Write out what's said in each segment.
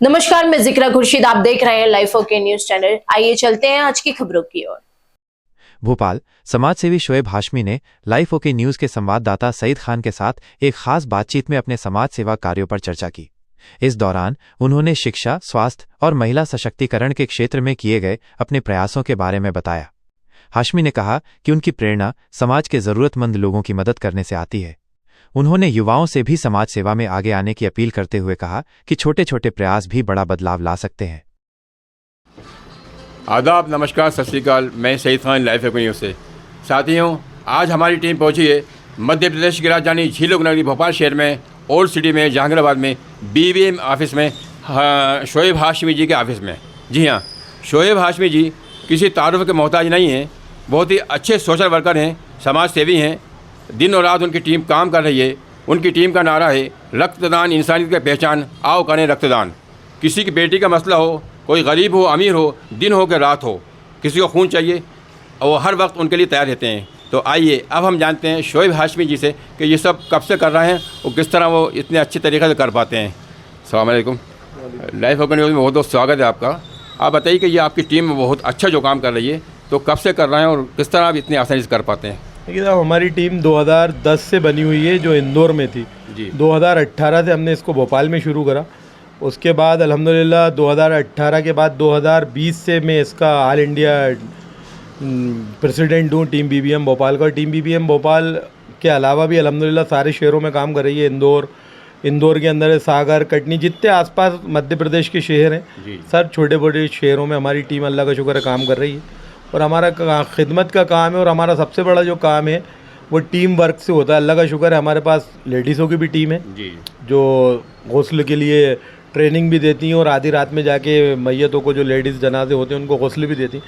नमस्कार, मैं जिक्रा खुर्शीद। आप देख रहे हैं लाइफ ओके न्यूज चैनल। आइए चलते हैं आज की खबरों की ओर। भोपाल समाजसेवी शोएब हाशमी ने लाइफ ओके न्यूज के संवाददाता सईद खान के साथ एक खास बातचीत में अपने समाज सेवा कार्यों पर चर्चा की। इस दौरान उन्होंने शिक्षा, स्वास्थ्य और महिला सशक्तिकरण के क्षेत्र में किए गए अपने प्रयासों के बारे में बताया। हाशमी ने कहा कि उनकी प्रेरणा समाज के जरूरतमंद लोगों की मदद करने से आती है। उन्होंने युवाओं से भी समाज सेवा में आगे आने की अपील करते हुए कहा कि छोटे छोटे प्रयास भी बड़ा बदलाव ला सकते हैं। आदाब, नमस्कार, सत श्री अकाल। मैं Saeed Khan Life OK News से। साथियों, आज हमारी टीम पहुंची है मध्य प्रदेश की राजधानी झीलों नगरी भोपाल शहर में, ओल्ड सिटी में, जहांगीराबाद में BVM ऑफिस में, शोएब हाशमी जी के ऑफिस में। जी हाँ, शोएब हाशमी जी किसी तारुफ के मोहताज नहीं हैं। बहुत ही अच्छे सोशल वर्कर हैं, समाज सेवी हैं। दिन और रात उनकी टीम काम कर रही है। उनकी टीम का नारा है रक्तदान इंसानियत की पहचान, आओ करें रक्तदान। किसी की बेटी का मसला हो, कोई गरीब हो, अमीर हो, दिन हो कि रात हो, किसी को खून चाहिए और वो हर वक्त उनके लिए तैयार रहते हैं। तो आइए अब हम जानते हैं शोएब हाशमी जी से कि ये सब कब से कर रहे हैं और किस तरह वो इतने अच्छे तरीके से कर पाते हैं। अस्सलाम वालेकुम। लाइफ ओके न्यूज़ में बहुत बहुत स्वागत है आपका। आप बताइए कि ये आपकी टीम बहुत अच्छा जो काम कर रही है, तो कब से कर रहे हैं और किस तरह आप इतनी आसानी से कर पाते हैं? देखिए साहब, हमारी टीम 2010 से बनी हुई है, जो इंदौर में थी जी। 2018 से हमने इसको भोपाल में शुरू करा। उसके बाद अल्हम्दुलिल्लाह 2018 के बाद 2020 से मैं इसका ऑल इंडिया प्रेसिडेंट हूँ टीम BVM भोपाल का। टीम BVM भोपाल के अलावा भी अल्हम्दुलिल्लाह सारे शहरों में काम कर रही है। इंदौर के अंदर है, सागर, कटनी, जितने आसपास मध्य प्रदेश के शहर हैं, सब छोटे बड़े शहरों में हमारी टीम अल्लाह का शुक्र है काम कर रही है। और हमारा खिदमत का काम है, और हमारा सबसे बड़ा जो काम है वो टीम वर्क से होता है। अल्लाह का शुक्र है हमारे पास लेडीज़ों की भी टीम है जी, जो गौसल के लिए ट्रेनिंग भी देती हैं और आधी रात में जाके मैयतों को, जो लेडीज़ जनाजे होते हैं, उनको गौसल भी देती हैं।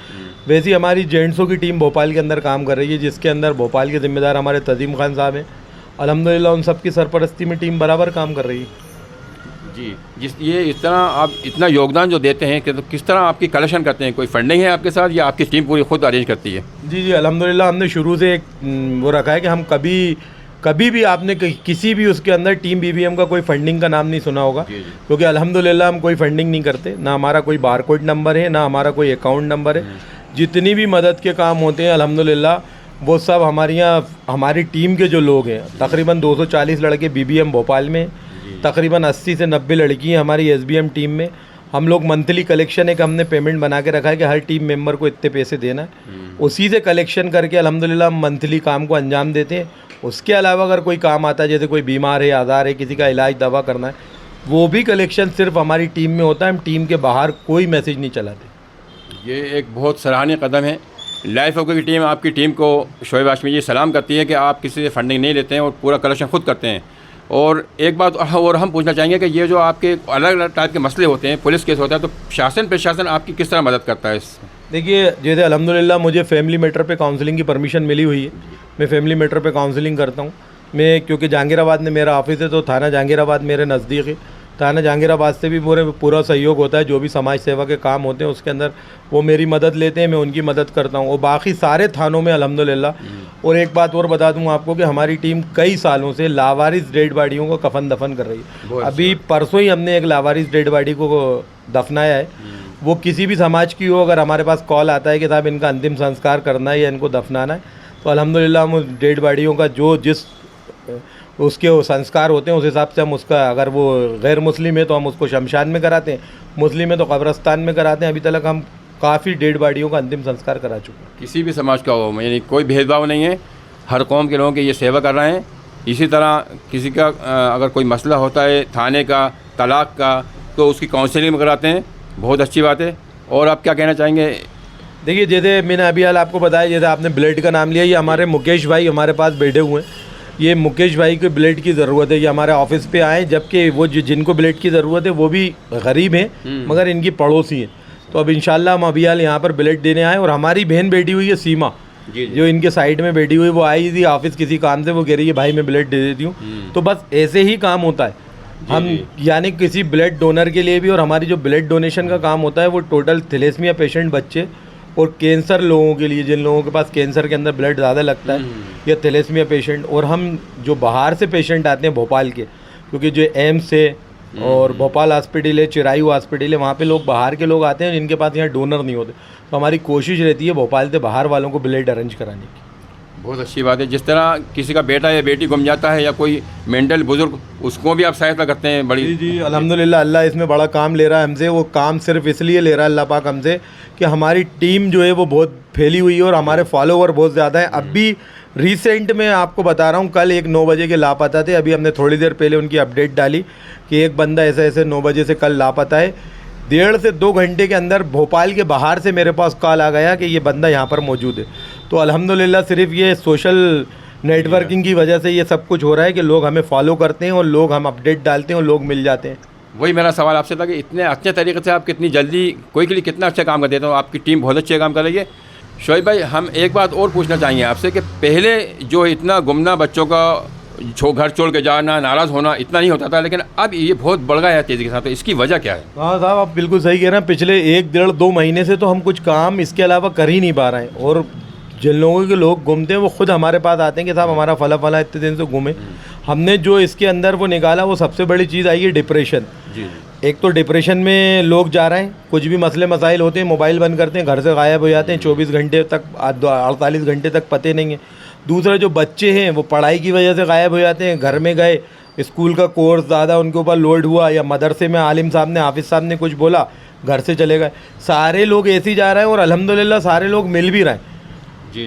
वैसे ही हमारी जेंट्सों की टीम भोपाल के अंदर काम कर रही है, जिसके अंदर भोपाल के ज़िम्मेदार हमारे तजीम खान साहब हैं। अल्हम्दुलिल्लाह उन सब की सरपरस्ती में टीम बराबर काम कर रही है। जी। ये इस तरह आप इतना योगदान जो देते हैं कि तो किस तरह आपकी कलेक्शन करते हैं? कोई फंडिंग है आपके साथ या आपकी टीम पूरी खुद अरेंज करती है? जी, अल्हम्दुलिल्लाह हमने शुरू से एक वो रखा है कि हम कभी भी आपने किसी भी उसके अंदर टीम BVM का कोई फंडिंग का नाम नहीं सुना होगा, क्योंकि अल्हम्दुलिल्लाह हम कोई फंडिंग नहीं करते। ना हमारा कोई बारकोड नंबर है, ना हमारा कोई अकाउंट नंबर है। जितनी भी मदद के काम होते हैं अल्हम्दुलिल्लाह वो सब हमारी टीम के जो लोग हैं, तकरीबन 240 लड़के BVM भोपाल में, तकरीबन 80 से 90 लड़की हैं हमारी SBM टीम में। हम लोग मंथली कलेक्शन एक हमने पेमेंट बना के रखा है कि हर टीम मेंबर को इतने पैसे देना है। उसी से कलेक्शन करके अल्हम्दुलिल्लाह हम मंथली काम को अंजाम देते हैं। उसके अलावा अगर कोई काम आता है, जैसे कोई बीमार है, आज़ार है, किसी का इलाज दवा करना है, वो भी कलेक्शन सिर्फ हमारी टीम में होता है। हम टीम के बाहर कोई मैसेज नहीं चलाते। ये एक बहुत सराहनीय कदम है। लाइफ ओके की टीम आपकी टीम को शोएब हाशमी जी सलाम करती है कि आप किसी से फंडिंग नहीं लेते हैं और पूरा कलेक्शन खुद करते हैं। और एक बात और हम पूछना चाहेंगे कि ये जो आपके अलग अलग टाइप के मसले होते हैं, पुलिस केस होता है, तो प्रशासन आपकी किस तरह मदद करता है इस? देखिए, जैसे अल्हम्दुलिल्लाह मुझे फैमिली मैटर पे काउंसलिंग की परमिशन मिली हुई है। मैं फैमिली मैटर पे काउंसलिंग करता हूँ। मैं क्योंकि जहांगीराबाद में मेरा ऑफिस है, तो थाना जहांगीराबाद मेरे नज़दीक है। थाना जहांगीराबाद से भी पूरा सहयोग होता है। जो भी समाज सेवा के काम होते हैं उसके अंदर वो मेरी मदद लेते हैं, मैं उनकी मदद करता हूँ। और बाकी सारे थानों में अल्हम्दुलिल्लाह। और एक बात और बता दूँ आपको कि हमारी टीम कई सालों से लावारिस डेड बॉडियों को कफन दफन कर रही है। अभी परसों ही हमने एक लावारिस डेड बॉडी को दफनाया है। वो किसी भी समाज की हो, अगर हमारे पास कॉल आता है कि साहब इनका अंतिम संस्कार करना है या इनको दफनाना है, तो अल्हम्दुलिल्लाह हम डेड बॉडियों का जो जिस उसके वो संस्कार होते हैं उस हिसाब से हम उसका, अगर वो गैर मुस्लिम है तो हम उसको शमशान में कराते हैं, मुस्लिम है तो कब्रस्तान में कराते हैं। अभी तक हम काफ़ी डेड बॉडियों का अंतिम संस्कार करा चुके हैं। किसी भी समाज का हो, यानी कोई भेदभाव नहीं है, हर कौम के लोगों की ये सेवा कर रहे हैं। इसी तरह किसी का अगर कोई मसला होता है थाने का, तलाक का, तो उसकी काउंसलिंग में कराते हैं। बहुत अच्छी बात है। और आप क्या कहना चाहेंगे? देखिए, जैसे मैंने अभी हाल आपको बताया, जैसे आपने ब्लड का नाम लिया, ये हमारे मुकेश भाई हमारे पास बैठे हुए हैं। ये मुकेश भाई को ब्लड की ज़रूरत है, ये हमारे ऑफिस पे आए, जबकि वो जिनको ब्लड की ज़रूरत है वो भी गरीब हैं, मगर इनकी पड़ोसी हैं। तो अब इंशाल्लाह हम अभी हाल यहाँ पर ब्लड देने आए। और हमारी बहन बैठी हुई है सीमा, जो इनके साइड में बैठी हुई, वो आई थी ऑफिस किसी काम से, वो कह रही है भाई मैं ब्लड दे देती हूँ। तो बस ऐसे ही काम होता है। हम यानी किसी ब्लड डोनर के लिए भी, और हमारी जो ब्लड डोनेशन का काम होता है वो टोटल थैलेसीमिया पेशेंट बच्चे और कैंसर लोगों के लिए, जिन लोगों के पास कैंसर के अंदर ब्लड ज़्यादा लगता है, या थैलेसीमिया पेशेंट, और हम जो बाहर से पेशेंट आते हैं भोपाल के, क्योंकि जो एम्स है और भोपाल हॉस्पिटल है, चिरायू हॉस्पिटल है, वहाँ पे लोग बाहर के लोग आते हैं जिनके पास यहाँ डोनर नहीं होते, तो हमारी कोशिश रहती है भोपाल से बाहर वालों को ब्लड अरेंज कराने की। बहुत अच्छी बात है। जिस तरह किसी का बेटा या बेटी गुम जाता है या कोई मेंटल बुजुर्ग, उसको भी आप सहायता करते हैं बड़ी। जी अल्हम्दुलिल्लाह, अल्लाह इसमें बड़ा काम ले रहा है हमसे। वो काम सिर्फ इसलिए ले रहा है अल्लाह पाक हमसे कि हमारी टीम जो है वो बहुत फैली हुई है और हमारे फॉलोवर बहुत ज़्यादा है। अब भी रिसेंट में आपको बता रहा हूँ, कल एक 9 बजे के लापता थे, अभी हमने थोड़ी देर पहले उनकी अपडेट डाली कि एक बंदा ऐसे ऐसे 9 बजे से कल लापता है। 1.5 से 2 घंटे के अंदर भोपाल के बाहर से मेरे पास कॉल आ गया कि ये बंदा यहाँ पर मौजूद है। तो अल्हम्दुलिल्लाह सिर्फ ये सोशल नेटवर्किंग की वजह से ये सब कुछ हो रहा है कि लोग हमें फॉलो करते हैं और लोग हम अपडेट डालते हैं और लोग मिल जाते हैं। वही मेरा सवाल आपसे था कि इतने अच्छे तरीके से आप कितनी जल्दी कोई के लिए कितना अच्छा काम कर देते हो। आपकी टीम बहुत अच्छे काम कर रही है। शोएब भाई, हम एक बात और पूछना चाहेंगे आपसे कि पहले जो इतना गुमनाम बच्चों का घर छोड़ के जाना, नाराज़ होना इतना नहीं होता था, लेकिन अब ये बहुत बढ़ गया है तेज़ी के साथ, तो इसकी वजह क्या है? हाँ साहब, आप बिल्कुल सही कह रहे हैं। पिछले 1, 1.5, 2 महीने से तो हम कुछ काम इसके अलावा कर ही नहीं पा रहे हैं। और जिन लोगों के लोग घूमते हैं वो खुद हमारे पास आते हैं कि साहब हमारा फला फला इतने दिन से घूमे। हमने जो इसके अंदर वो निकाला, वो सबसे बड़ी चीज़ आई है डिप्रेशन। एक तो डिप्रेशन में लोग जा रहे हैं, कुछ भी मसले मसाइल होते हैं मोबाइल बंद करते हैं, घर से गायब हो जाते हैं, 24 घंटे तक 48 घंटे तक पते नहीं है। दूसरा जो बच्चे हैं वो पढ़ाई की वजह से गायब हो जाते हैं, घर में गए, स्कूल का कोर्स ज़्यादा उनके ऊपर लोड हुआ या मदरसे में आलिम साहब ने, हाफिज़ साहब ने कुछ बोला, घर से चले गए। सारे लोग ऐसे ही जा रहे हैं और अल्हम्दुलिल्लाह सारे लोग मिल भी रहे हैं।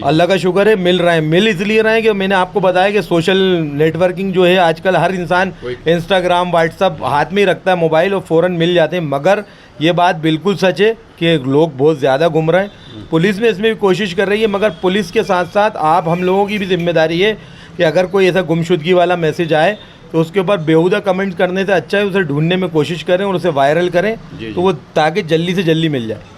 अल्लाह का शुक्र है, मिल रहे हैं। मिल इसलिए रहे हैं कि मैंने आपको बताया कि सोशल नेटवर्किंग जो है आजकल हर इंसान इंस्टाग्राम, व्हाट्सअप हाथ में ही रखता है मोबाइल और फ़ौरन मिल जाते हैं। मगर ये बात बिल्कुल सच है कि लोग बहुत ज़्यादा गुम रहे हैं। पुलिस में इसमें भी कोशिश कर रही है, मगर पुलिस के साथ साथ आप हम लोगों की भी जिम्मेदारी है कि अगर कोई ऐसा गुमशुदगी वाला मैसेज आए तो उसके ऊपर बेहुदा कमेंट करने से अच्छा है उसे ढूंढने में कोशिश करें और उसे वायरल करें, तो वो ताकि जल्दी से जल्दी मिल जाए।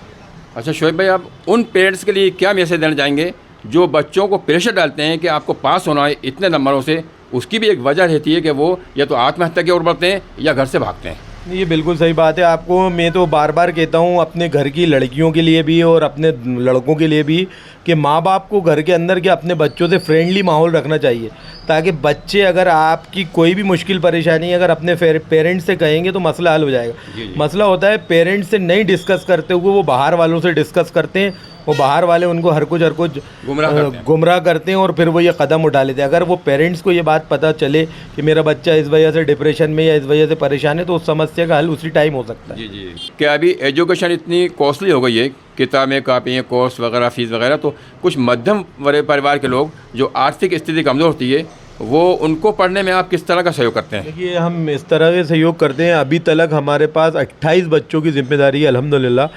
अच्छा शोएब भाई, आप उन पेरेंट्स के लिए क्या मैसेज देना चाहेंगे जो बच्चों को प्रेशर डालते हैं कि आपको पास होना है इतने नंबरों से? उसकी भी एक वजह रहती है कि वो या तो आत्महत्या की ओर बढ़ते हैं या घर से भागते हैं। ये बिल्कुल सही बात है। आपको मैं तो बार बार कहता हूँ अपने घर की लड़कियों के लिए भी और अपने लड़कों के लिए भी कि माँ बाप को घर के अंदर के अपने बच्चों से फ्रेंडली माहौल रखना चाहिए, ताकि बच्चे अगर आपकी कोई भी मुश्किल परेशानी अगर अपने पेरेंट्स से कहेंगे तो मसला हल हो जाएगा। मसला होता है पेरेंट्स से नहीं डिस्कस करते हुए वो बाहर वालों से डिस्कस करते हैं, वो बाहर वाले उनको हर कुछ गुमराह करते हैं और फिर वो ये कदम उठा लेते हैं। अगर वो पेरेंट्स को ये बात पता चले कि मेरा बच्चा इस वजह से डिप्रेशन में या इस वजह से परेशान है, तो उस समस्या का हल उसी टाइम हो सकता है। जी। क्या अभी एजुकेशन इतनी कॉस्टली हो गई है, किताबें, कापियाँ, कोर्स वगैरह, फीस वगैरह, तो कुछ मध्यम वर्ग परिवार के लोग जो आर्थिक स्थिति कमज़ोर होती है वो उनको पढ़ने में आप किस तरह का सहयोग करते हैं? देखिए, हम इस तरह के सहयोग करते हैं। अभी तक हमारे पास 28 बच्चों की जिम्मेदारी है अल्हम्दुलिल्लाह,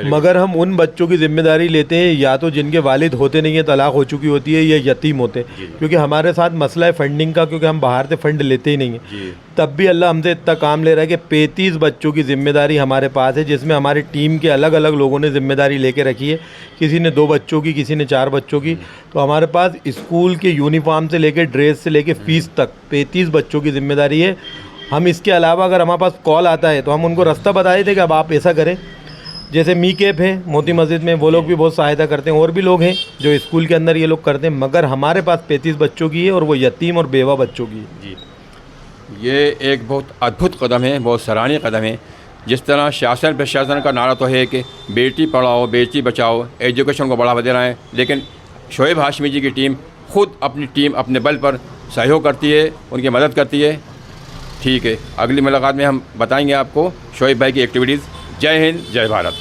मगर हम उन बच्चों की जिम्मेदारी लेते हैं या तो जिनके वालिद होते नहीं है, तलाक हो चुकी होती है, या यतीम होते हैं, क्योंकि हमारे साथ मसला है फंडिंग का, क्योंकि हम बाहर से फंड लेते ही नहीं हैं। तब भी अल्लाह हमसे इतना काम ले रहा है कि 35 बच्चों की जिम्मेदारी हमारे पास है, जिसमें हमारी टीम के अलग अलग लोगों ने जिम्मेदारी लेके रखी है। किसी ने 2 बच्चों की, किसी ने 4 बच्चों की। तो हमारे पास स्कूल के यूनिफॉर्म से लेकर ड्रेस से लेकर फीस तक 35 बच्चों की जिम्मेदारी है। हम इसके अलावा अगर हमारे पास कॉल आता है तो हम उनको रास्ता बता देते कि अब आप ऐसा करें। जैसे मी कैप है मोती मस्जिद में, वो लोग भी बहुत सहायता करते हैं, और भी लोग हैं जो स्कूल के अंदर ये लोग करते हैं, मगर हमारे पास 35 बच्चों की है और वो यतीम और बेवा बच्चों की है। जी, ये एक बहुत अद्भुत कदम है, बहुत सराहनीय कदम है। जिस तरह शासन प्रशासन का नारा तो है कि बेटी पढ़ाओ बेटी बचाओ, एजुकेशन को बढ़ावा देना है, लेकिन शोएब हाशमी जी की टीम खुद अपनी टीम अपने बल पर सहयोग करती है, उनकी मदद करती है। ठीक है, अगली मुलाकात में हम बताएंगे आपको शोएब भाई की एक्टिविटीज़। जय हिंद, जय भारत।